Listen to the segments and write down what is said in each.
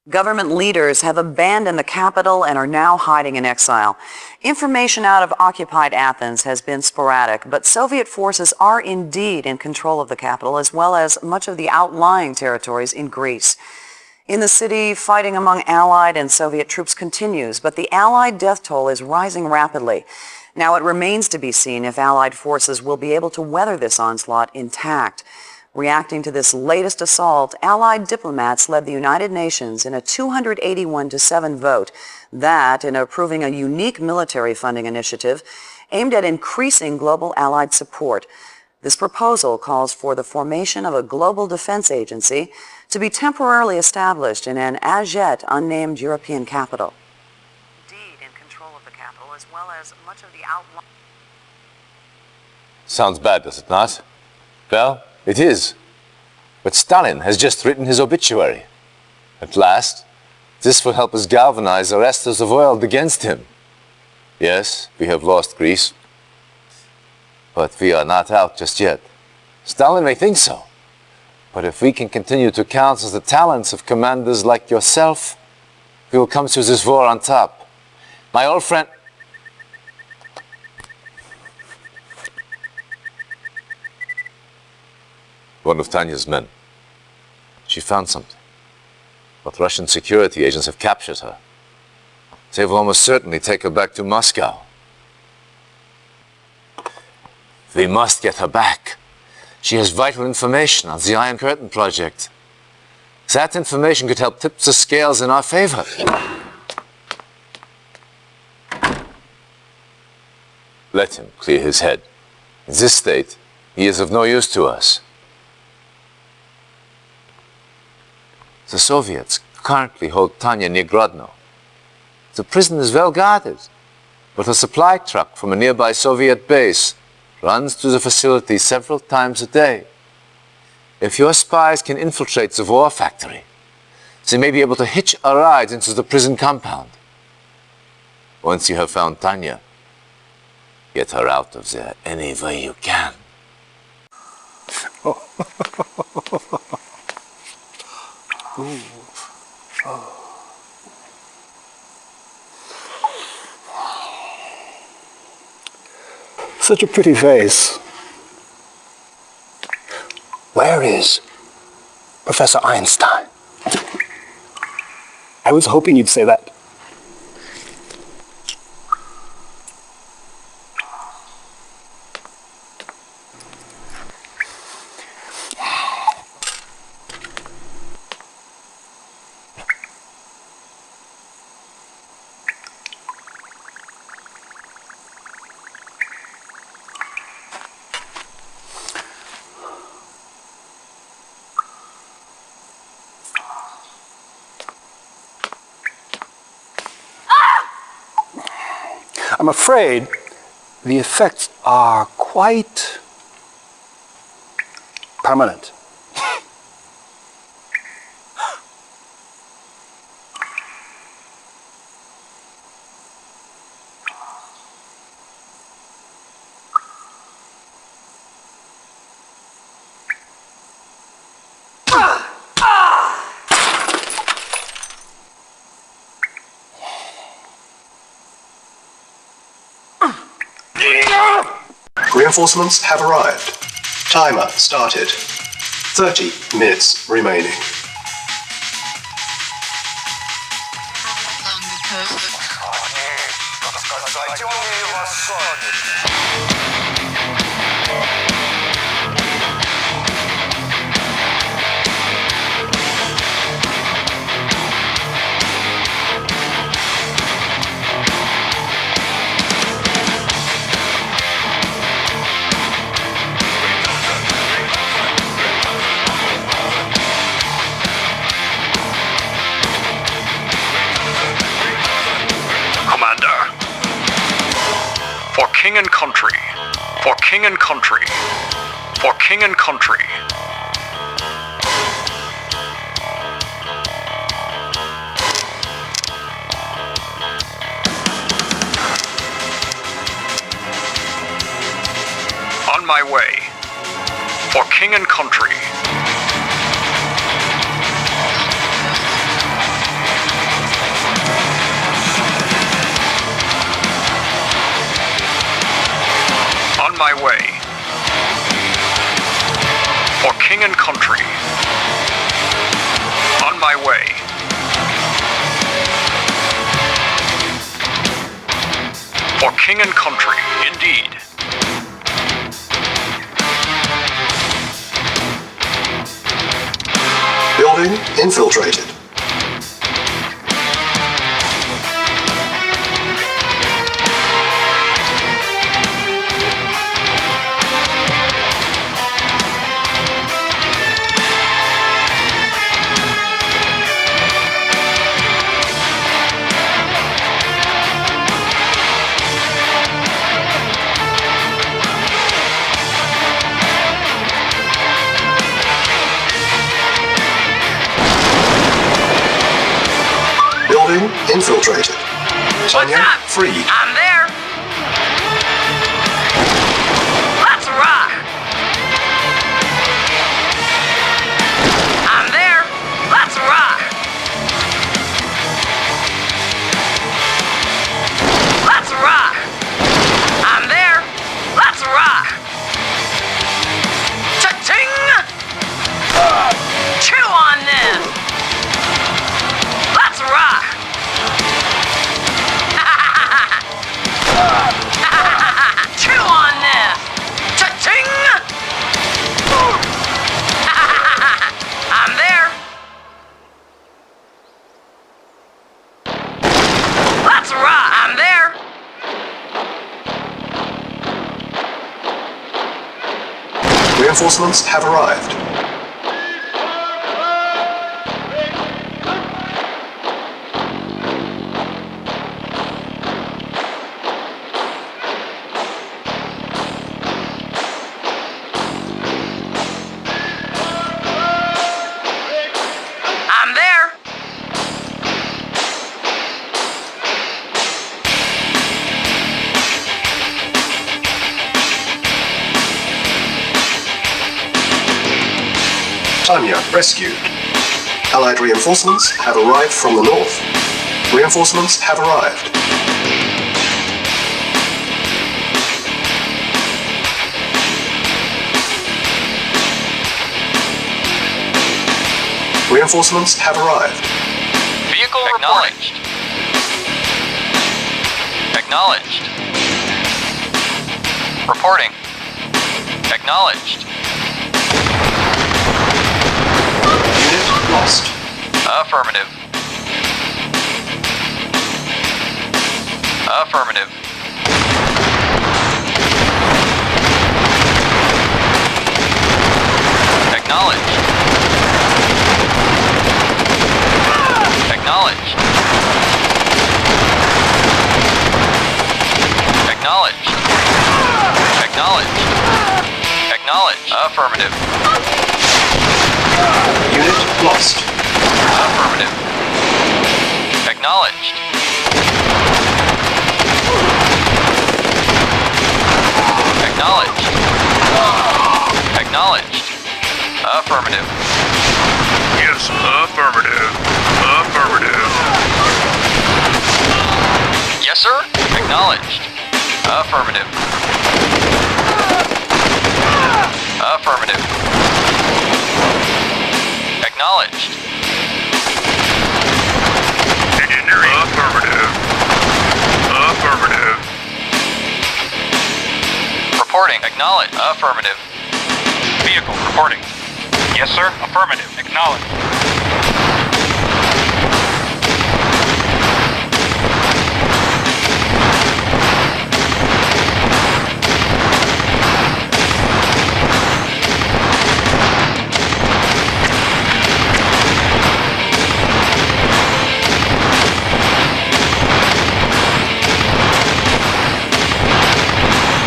Government leaders have abandoned the capital and are now hiding in exile. Information out of occupied Athens has been sporadic, but Soviet forces are indeed in control of the capital as well as much of the outlying territories in Greece. In the city, fighting among Allied and Soviet troops continues, but the Allied death toll is rising rapidly. Now it remains to be seen if Allied forces will be able to weather this onslaught intact. Reacting to this latest assault, Allied diplomats led the United Nations in a 281-7 vote that, in approving a unique military funding initiative aimed at increasing global Allied support. This proposal calls for the formation of a global defense agency to be temporarily established in an as yet unnamed European capital. Indeed, in control of the capital as well as much of the outlying... Sounds bad, does it not? Well, it is. But Stalin has just written his obituary. At last, this will help us galvanize the rest of the world against him. Yes, we have lost Greece. But we are not out just yet. Stalin may think so. But if we can continue to counsel the talents of commanders like yourself, we will come through this war on top. My old friend... One of Tanya's men. She found something. But Russian security agents have captured her. They will almost certainly take her back to Moscow. We must get her back. She has vital information on the Iron Curtain project. That information could help tip the scales in our favor. Let him clear his head. In this state, he is of no use to us. The Soviets currently hold Tanya near Grodno. The prison is well guarded, but a supply truck from a nearby Soviet base runs through the facility several times a day. If your spies can infiltrate the war factory, they may be able to hitch a ride into the prison compound. Once you have found Tanya, get her out of there any way you can. Ooh. Oh. Such a pretty face. Where is Professor Einstein? I was hoping you'd say that. I'm afraid the effects are quite permanent. Reinforcements have arrived. Timer started. 30 minutes remaining. King and country, for king and country, for king and country. On my way, for king and country. way. For king and country. On my way. For king and country, indeed. Building infiltrated. Building infiltrated. Tanya, free. I'm there. Let's rock. I'm there. Let's rock. Let's rock. I'm there. Let's rock. Cha-ching! Chew on this. Let's rock. Chew on this! Cha-ching! I'm there! Let's rock! I'm there! Reinforcements have arrived. I'm there! Tanya, rescued. Allied reinforcements have arrived from the north. Reinforcements have arrived. Reinforcements have arrived. Vehicle acknowledged. Acknowledged. Reporting. Acknowledged. Unit lost. Affirmative. Affirmative. Acknowledged. Acknowledged. Acknowledged. Acknowledged. Acknowledged. Affirmative. Unit lost. Affirmative. Acknowledged. Acknowledged. Acknowledged. Affirmative. Yes, affirmative. Affirmative. Yes, sir. Acknowledged. Affirmative. Affirmative. Acknowledged. Engineering. Affirmative. Affirmative. Reporting. Acknowledged. Affirmative. Vehicle reporting. Yes, sir. Affirmative. Acknowledged.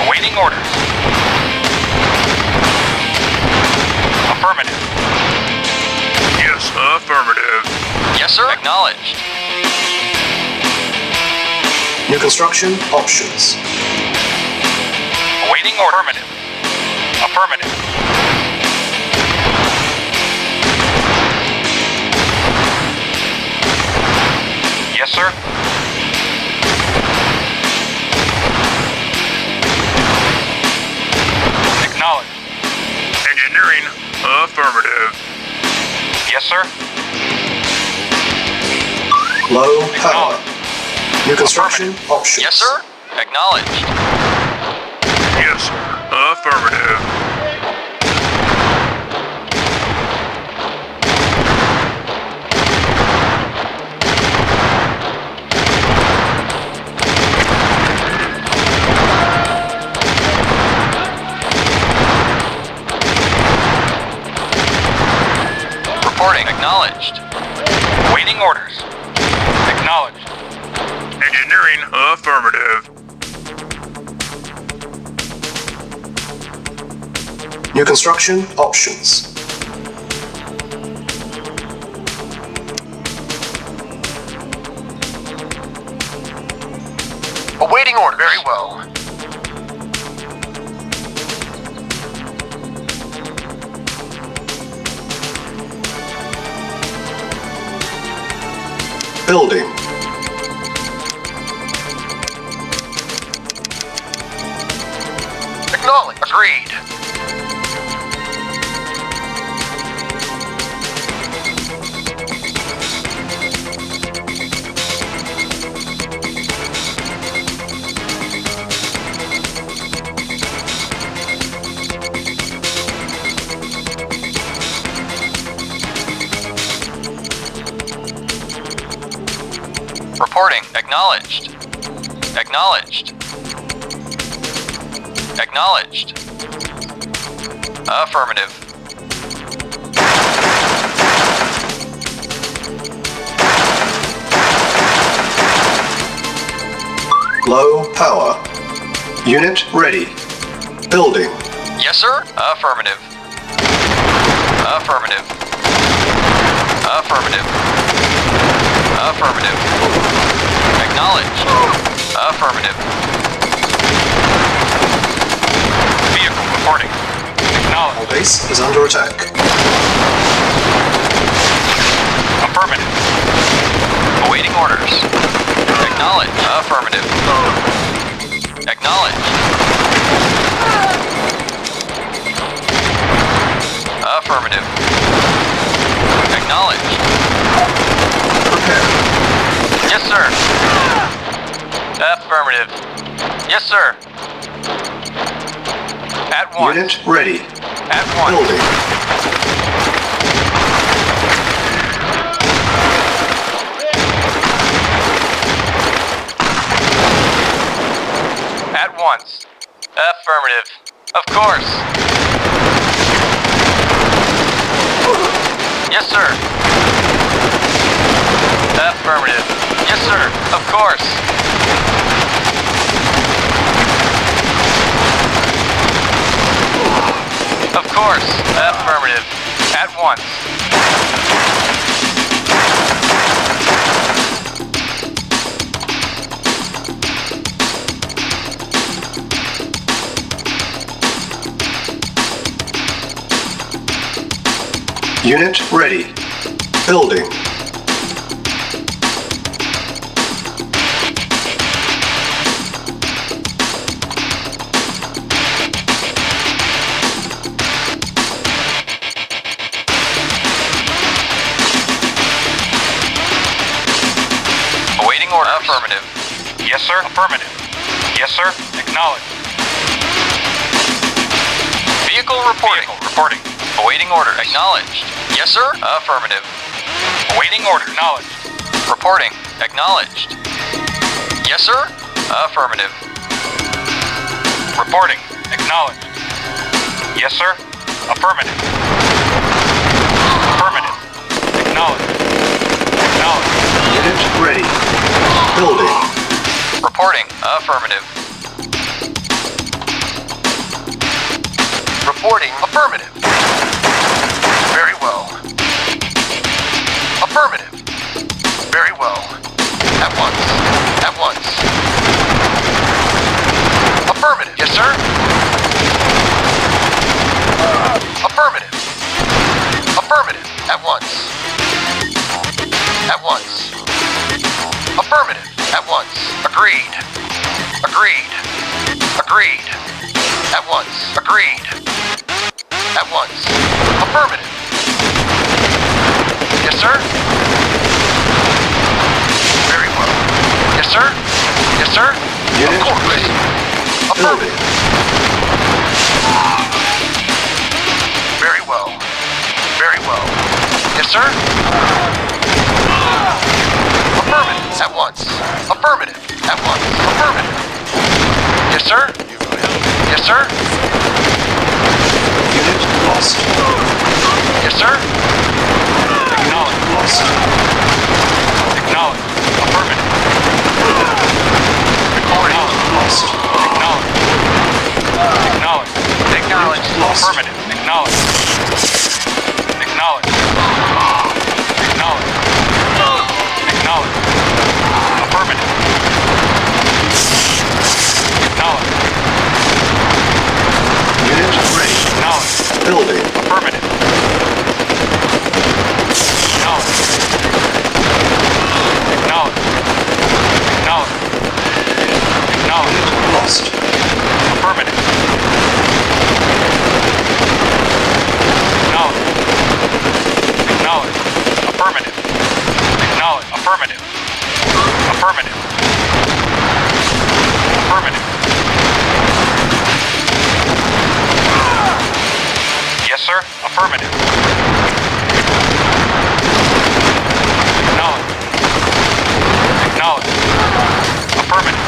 Awaiting orders. Affirmative. Yes, affirmative. Yes, sir. Acknowledged. New construction options. Awaiting order. Affirmative. Affirmative. Yes, sir. Affirmative. Yes, sir. Low power. New construction options. Yes, sir. Acknowledged. Yes, sir. Affirmative. Reporting. Acknowledged. Waiting orders. Acknowledged. Engineering affirmative. New construction options. Awaiting orders. Very well. Building. Acknowledged. Agreed. Reporting. Acknowledged. Acknowledged. Acknowledged. Affirmative. Low power. Unit ready. Building. Yes, sir. Affirmative. Affirmative. Affirmative. Affirmative. Acknowledged. Affirmative. Vehicle reporting. Our Acknowledged. base is under attack. Affirmative. Awaiting orders. Acknowledged. Affirmative. Acknowledged. Affirmative. Acknowledged. Prepare. Yes, sir. Affirmative. Yes, sir. At once. Unit ready. At once. Building. At once. Affirmative. Of course. Yes, sir. Affirmative. Yes, sir. Of course. Of course. Affirmative. At once. Unit ready. Building. Awaiting order. Affirmative. Yes, sir. Affirmative. Yes, sir. Acknowledged. Vehicle reporting. Vehicle reporting. Awaiting order. Acknowledged. Yes, sir. Affirmative. Awaiting order. Acknowledged. Reporting. Acknowledged. Yes, sir. Affirmative. Reporting. Acknowledged. Yes, sir. Affirmative. Affirmative. Acknowledged. Acknowledged. Unit ready. Building. Reporting. Affirmative. Reporting. Affirmative. Very well. Affirmative. Very well. At once. At once. Affirmative. Yes, sir. Affirmative. Affirmative. At once. At once. Affirmative. At once. Agreed. Agreed. Agreed. At once. Agreed. At once. Yes, sir. Affirmative. At once. Affirmative. At once. Affirmative. Yes, sir. Yes, sir. Unit lost. Yes, sir. Acknowledged. Lost. Acknowledged. Affirmative. Recording. Lost. Acknowledged. Acknowledged. Acknowledged. Lost. Affirmative. Acknowledged. Acknowledged. Acknowledged. Acknowledged. Affirmative. Acknowledged. Unit ready. Acknowledged. Building. Affirmative. Acknowledged. Acknowledged. Acknowledged. Acknowledged. Lost. Affirmative. Acknowledged. Acknowledged. Affirmative. Acknowledged. Affirmative. Affirmative. Affirmative. Yes, sir. Affirmative. Acknowledged. Acknowledged. Affirmative.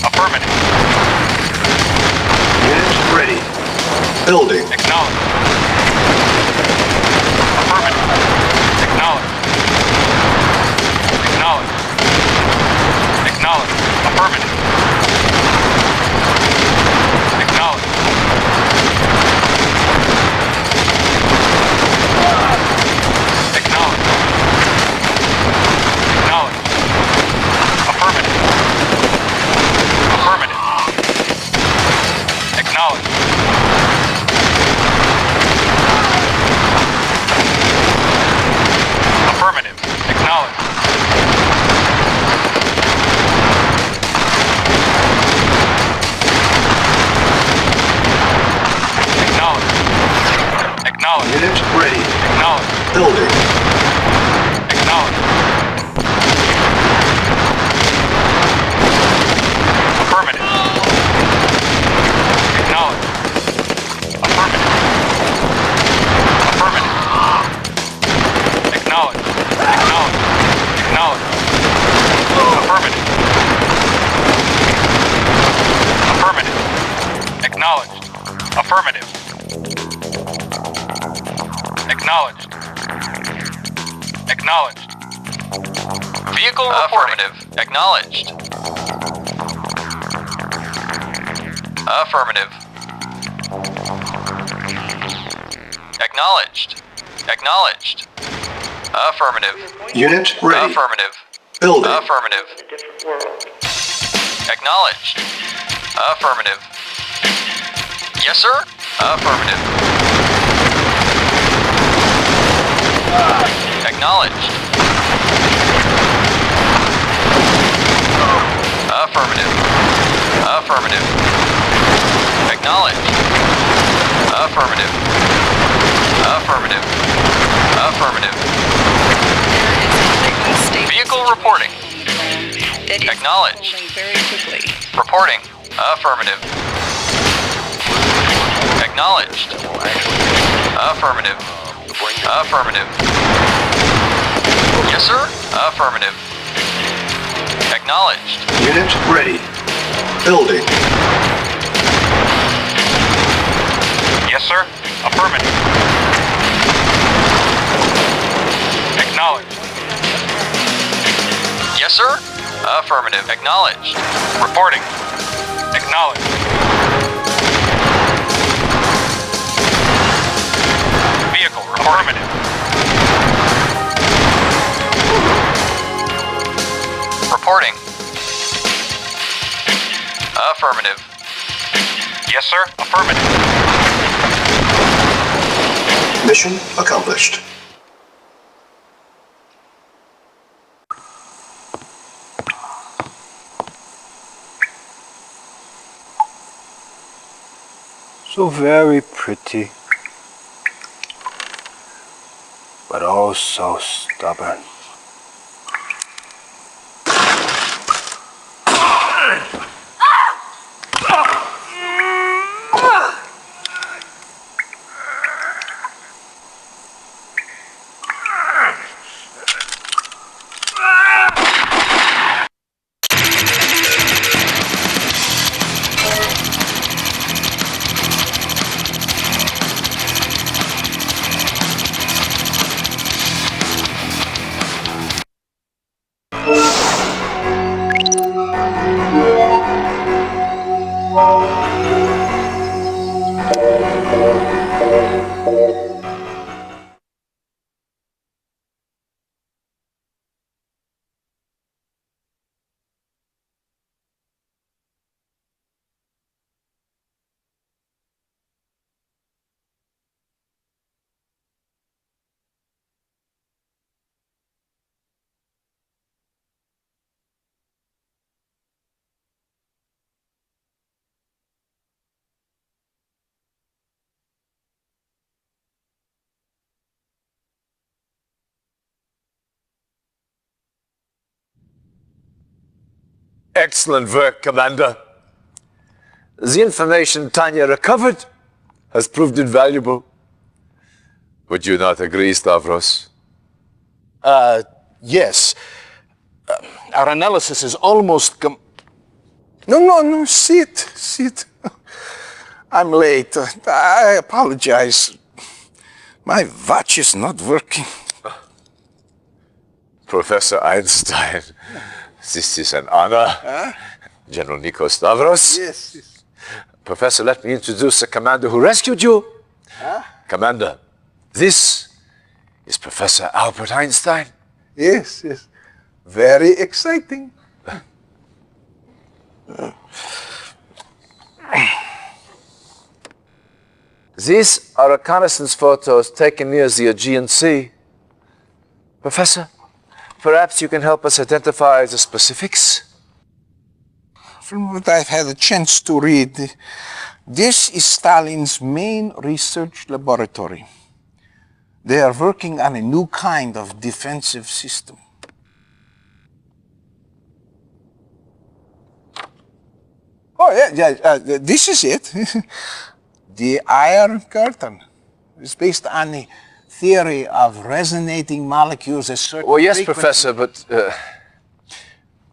Affirmative. Unit ready. Building. Acknowledged. Affirmative. Acknowledged. Acknowledged. Acknowledged. Affirmative. Acknowledged. Acknowledged. Acknowledged. Affirmative. Affirmative. Acknowledged. Affirmative. Acknowledged. Acknowledged. Acknowledged. Unit ready. Acknowledged. Building. Acknowledged. Affirmative. Acknowledged. Affirmative. Affirmative. Acknowledged. Acknowledged. Acknowledged. Affirmative. Affirmative. Acknowledged. Affirmative. Acknowledged. Acknowledged. Vehicle affirmative. Acknowledged. Affirmative. Acknowledged. Acknowledged. Affirmative. Unit ready. Affirmative. Building. Affirmative. Acknowledged. Affirmative. Yes, sir. Affirmative. Acknowledged. Affirmative. Affirmative. Acknowledged. Affirmative. Affirmative. Affirmative. Vehicle reporting. Acknowledged. Very quickly. Reporting. Affirmative. Acknowledged. Affirmative. Affirmative. Yes, sir. Affirmative. Acknowledged. Unit ready. Building. Yes, sir. Affirmative. Acknowledged. Yes, sir. Affirmative. Acknowledged. Reporting. Acknowledged. Vehicle. Affirmative. Reporting. Affirmative. Yes, sir. Affirmative. Mission accomplished. So very pretty, but oh so stubborn. Excellent work, Commander. The information Tanya recovered has proved invaluable. Would you not agree, Stavros? Yes. Our analysis is almost No, sit. I'm late. I apologize. My watch is not working. Professor Einstein, this is an honor. General Nikos Stavros. Yes. Professor, let me introduce the commander who rescued you. Commander, this is Professor Albert Einstein. Yes. Very exciting. These are reconnaissance photos taken near the Aegean Sea. Professor, perhaps you can help us identify the specifics? From what I've had a chance to read, this is Stalin's main research laboratory. They are working on a new kind of defensive system. Oh, yeah, this is it. The Iron Curtain is based on the theory of resonating molecules at certain Well, yes, frequencies. Professor, but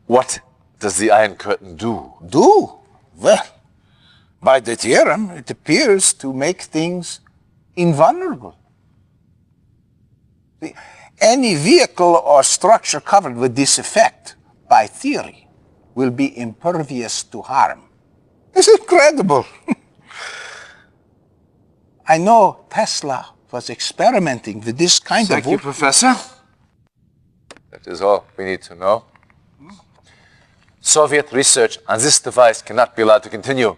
what does the Iron Curtain do? Do? Well, by the theorem, it appears to make things invulnerable. Any vehicle or structure covered with this effect, by theory, will be impervious to harm. It's incredible. I know Tesla was experimenting with this kind Thank of... you, Professor. That is all we need to know. Soviet research on this device cannot be allowed to continue.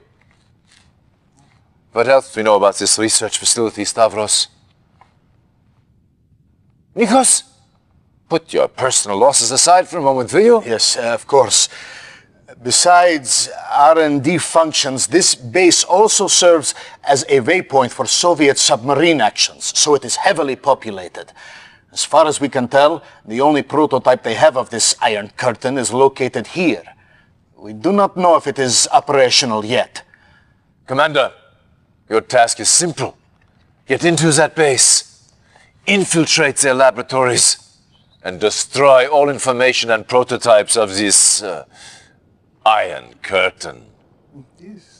What else do we know about this research facility, Stavros? Nikos, put your personal losses aside for a moment, will you? Yes, of course. Besides R&D functions, this base also serves as a waypoint for Soviet submarine actions, so it is heavily populated. As far as we can tell, the only prototype they have of this Iron Curtain is located here. We do not know if it is operational yet. Commander, your task is simple. Get into that base, infiltrate their laboratories, and destroy all information and prototypes of this Iron Curtain. Yes.